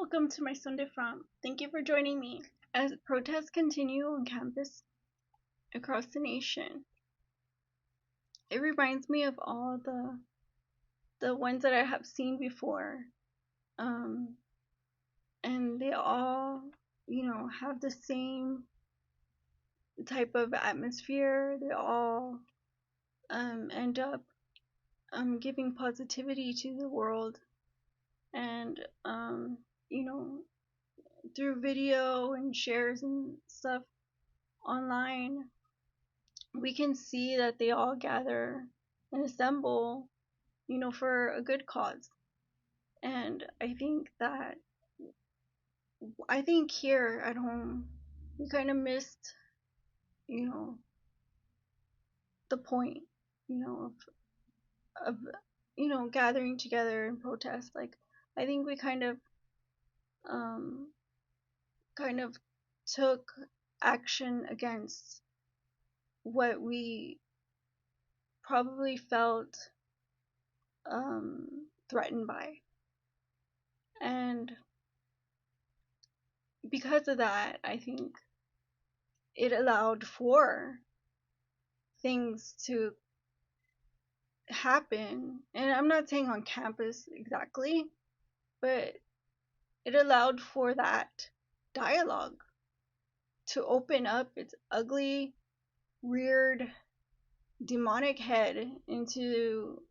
welcome to my Sunday Front. Thank you for joining me. As protests continue on campus across the nation, it reminds me of all the ones that I have seen before. And they all, have the same type of atmosphere. They all end up giving positivity to the world. And, you know, through video and shares and stuff online, we can see that they all gather and assemble, for a good cause. And I think here at home, we kind of missed, you know, the point, of gathering together and protest. Like, I think we um, kind of took action against what we probably felt threatened by. And because of that, I think it allowed for things to happen. And I'm not saying on campus exactly, but it allowed for that dialogue to open up its ugly, weird, demonic head into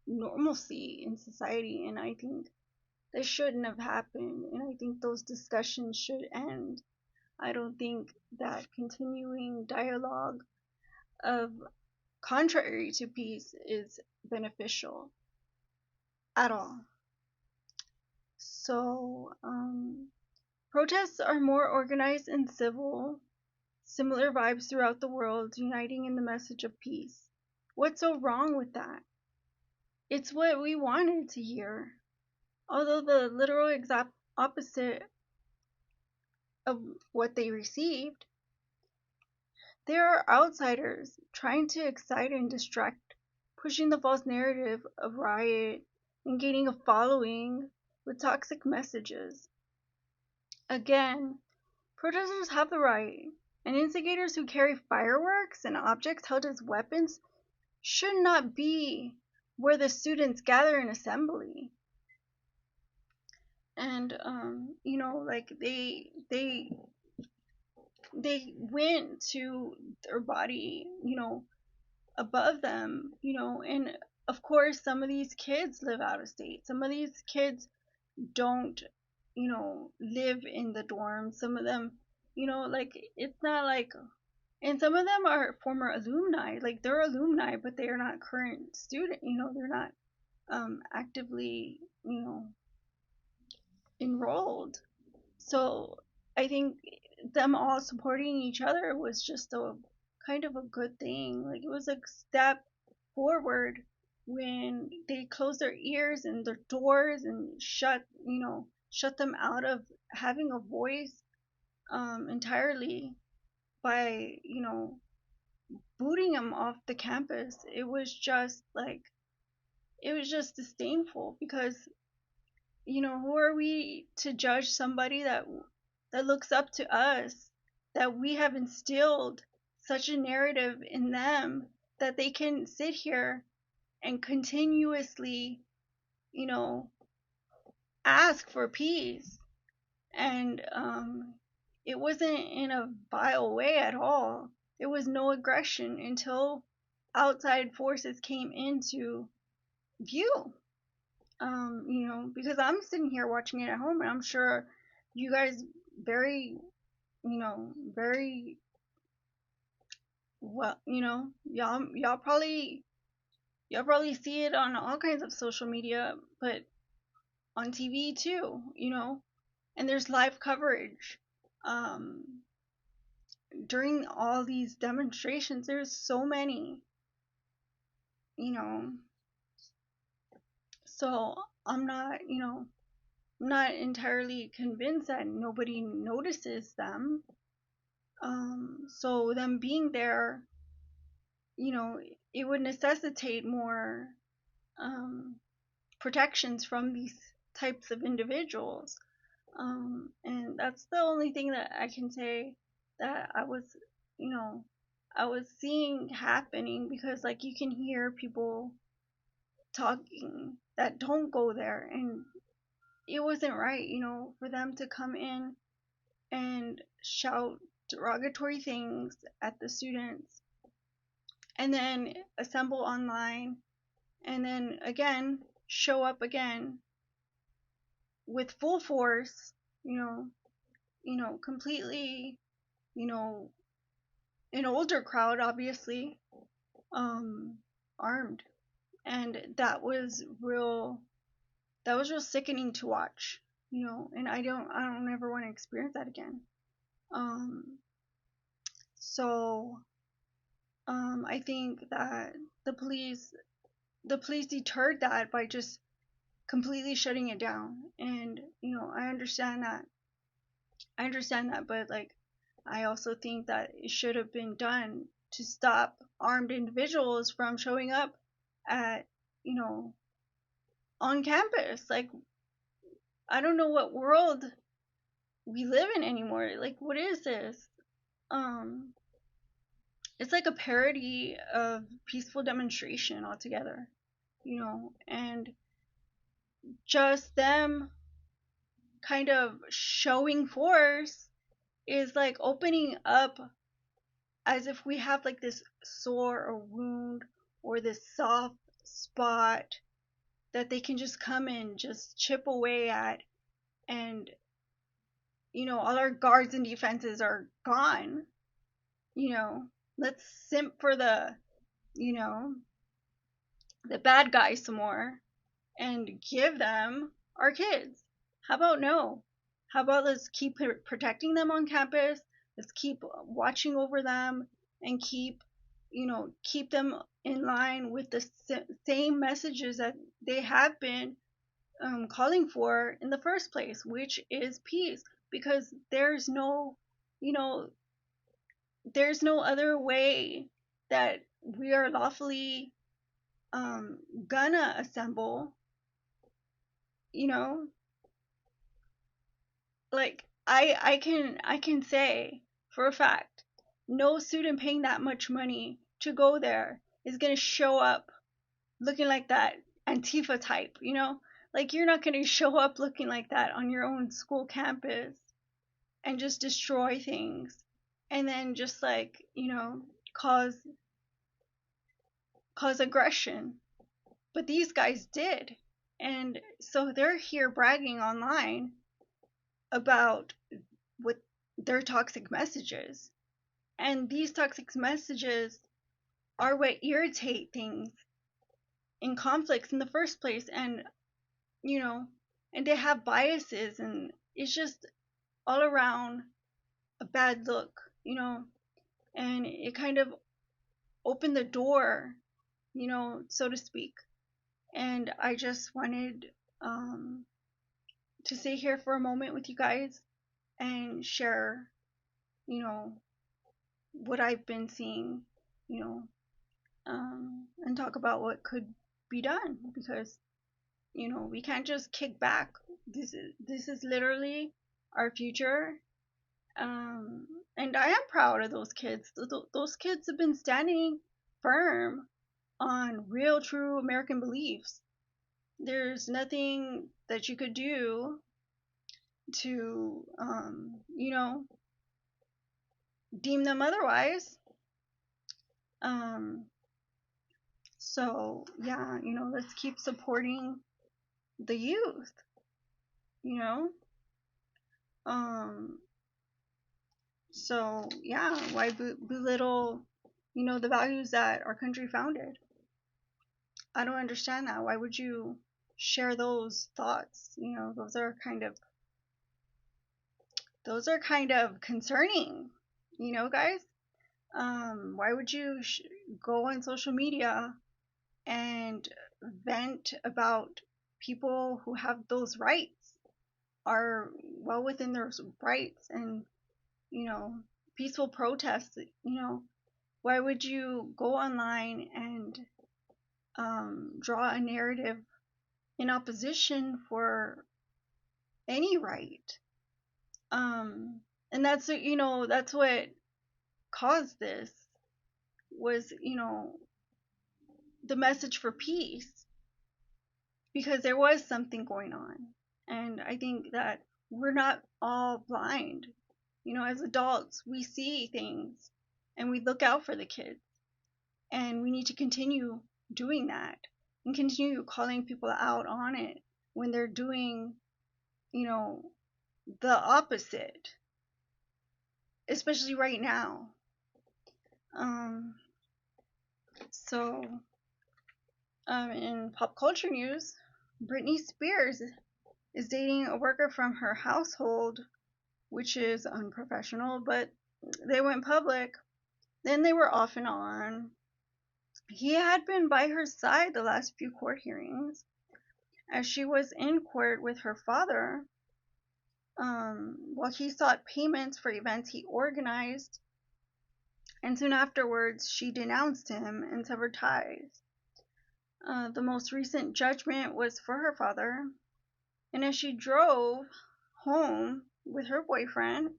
normalcy in society. And I think this shouldn't have happened. And I think those discussions should end. I don't think that continuing dialogue of contrary to peace is beneficial at all. So, protests are more organized and civil, similar vibes throughout the world, uniting in the message of peace. What's so wrong with that? It's what we wanted to hear. Although the literal exact opposite of what they received, there are outsiders trying to excite and distract, pushing the false narrative of riot and gaining a following with toxic messages. Again, protesters have the right, and instigators who carry fireworks and objects held as weapons should not be where the students gather in assembly. And like they went to their body, above them, and of course some of these kids live out of state. Some of these kids don't, live in the dorms. Some of them, like, it's not like, and some of them are former alumni. Like, they're alumni, but they are not current student, they're not actively, enrolled. So I think them all supporting each other was just a kind of a good thing. Like, it was a step forward when they closed their ears and their doors and shut them out of having a voice entirely by, booting them off the campus. It was just disdainful because, who are we to judge somebody that looks up to us, that we have instilled such a narrative in them that they can sit here and continuously, you know, ask for peace. And it wasn't in a vile way at all. There was no aggression until outside forces came into view. Because I'm sitting here watching it at home, and I'm sure you guys very, very well, y'all probably see it on all kinds of social media, but on TV too, and there's live coverage. During all these demonstrations, there's so many, you know, so I'm not entirely convinced that nobody notices them. So them being there, it would necessitate more protections from these types of individuals. And that's the only thing that I can say that you know, I was seeing happening, because like you can hear people talking that don't go there, and it wasn't right, for them to come in and shout derogatory things at the students and then assemble online and then again show up again with full force, you know, completely, you know, an older crowd, obviously, um, armed, and that was real sickening to watch, and I don't ever want to experience that again. Um, so I think that the police the police deterred that by just completely shutting it down, and I understand that, but like I also think that it should have been done to stop armed individuals from showing up at you know on campus. Like, I don't know what world we live in anymore. Like, what is this? um it's like a parody of peaceful demonstration altogether, and just them kind of showing force is like opening up, as if we have like this sore or wound or this soft spot that they can just come and just chip away at, and all our guards and defenses are gone. Let's simp for you know the bad guys some more and give them our kids. How about no? How about let's keep protecting them on campus? Let's keep watching over them and keep them in line with the same messages that they have been calling for in the first place, which is peace. Because you know, there's no other way that we are lawfully gonna assemble, you know like I can say for a fact, no student paying that much money to go there is gonna show up looking like that Antifa type, like you're not gonna show up looking like that on your own school campus and just destroy things, and then just like cause cause aggression. But these guys did, and so they're here bragging online about what their toxic messages. And these toxic messages are what irritate things in conflicts in the first place. And, you know, and they have biases, and it's just all around a bad look, and it kind of opened the door, so to speak. And I just wanted to stay here for a moment with you guys and share, you know, what I've been seeing, you know, and talk about what could be done, because we can't just kick back. This is literally our future, and I am proud of those kids. Those kids have been standing firm on real, true American beliefs. There's nothing that you could do to, deem them otherwise. Um, so yeah, let's keep supporting the youth, you know? Um, so yeah, why belittle, the values that our country founded? I don't understand that. Why would you share those thoughts? Those are kind of concerning, guys. Why would you go on social media and vent about people who have those rights, are well within their rights, and peaceful protests? Why would you go online and draw a narrative in opposition for any right? And that's, that's what caused this, was, the message for peace, because there was something going on. And I think that we're not all blind. As adults, we see things and we look out for the kids. And we need to continue doing that and continue calling people out on it when they're doing, the opposite, especially right now. Um, so, in pop culture news, Britney Spears is dating a worker from her household, which is unprofessional, but they went public. Then they were off and on. He had been by her side the last few court hearings, as she was in court with her father, while he sought payments for events he organized, and soon afterwards she denounced him and severed ties. The most recent judgment was for her father, and as she drove home with her boyfriend,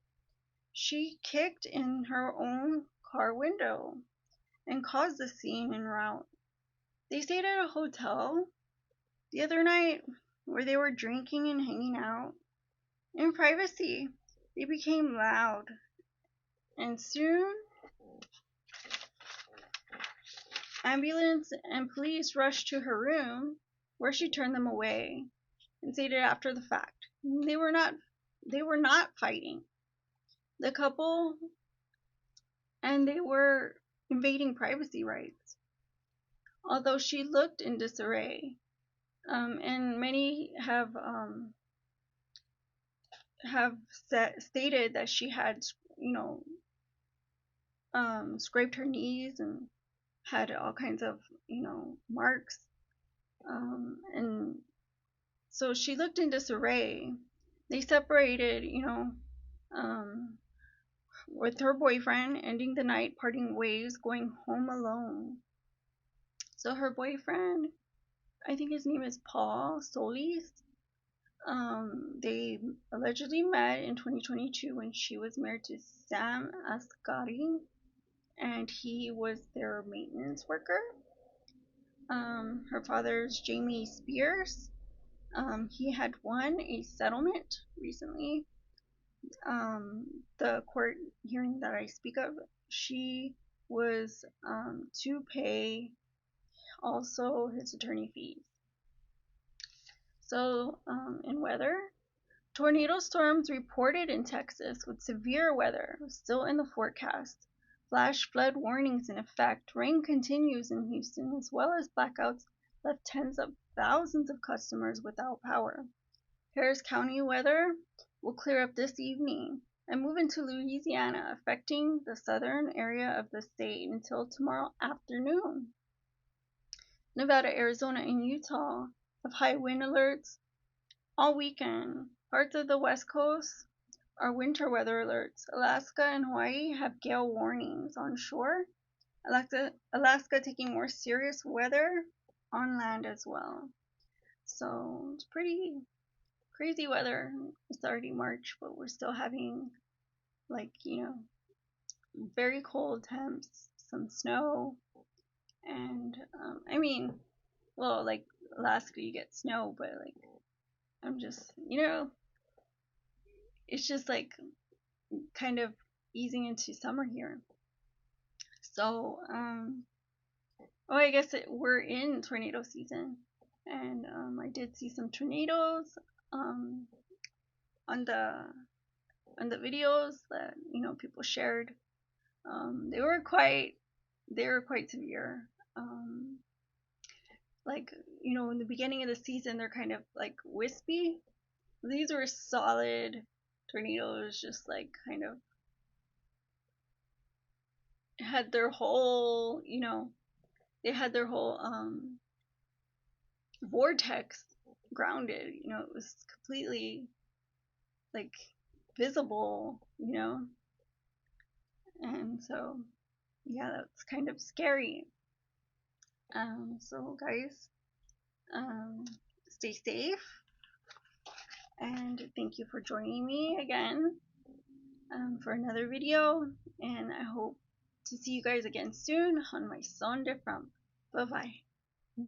she kicked in her own car window and caused the scene en route. They stayed at a hotel the other night where they were drinking and hanging out. In privacy, they became loud, and soon ambulance and police rushed to her room, where she turned them away and stated after the fact they were not fighting. The couple, and they were invading privacy rights. Although she looked in disarray, and many have stated that she had, scraped her knees and had all kinds of, marks, and so she looked in disarray. They separated, with her boyfriend, ending the night parting ways, going home alone. So her boyfriend, I think his name is Paul Solis. They allegedly met in 2022 when she was married to Sam Asghari, and he was their maintenance worker. Her father's Jamie Spears. He had won a settlement recently. The court hearing that I speak of, she was to pay also his attorney fees. So, in weather, tornado storms reported in Texas, with severe weather still in the forecast. Flash flood warnings in effect. Rain continues in Houston, as well as blackouts left tens of thousands of customers without power. Harris County weather will clear up this evening and move into Louisiana, affecting the southern area of the state until tomorrow afternoon. Nevada, Arizona, and Utah have high wind alerts all weekend. Parts of the West Coast are winter weather alerts. Alaska and Hawaii have gale warnings on shore. Alaska taking more serious weather on land as well. So it's pretty crazy weather. It's already March, but we're still having, very cold temps, some snow, and like Alaska, you get snow, but I'm just, it's just like kind of easing into summer here. So, I guess we're in tornado season, and I did see some tornadoes on the videos that people shared. They were quite severe. In the beginning of the season, they're kind of like wispy. These were solid tornadoes, just like kind of had their whole, they had their whole vortex grounded. It was completely like visible, and so yeah, that's kind of scary. So guys, stay safe. And thank you for joining me again for another video. And I hope to see you guys again soon on my Sonderfront. Bye bye.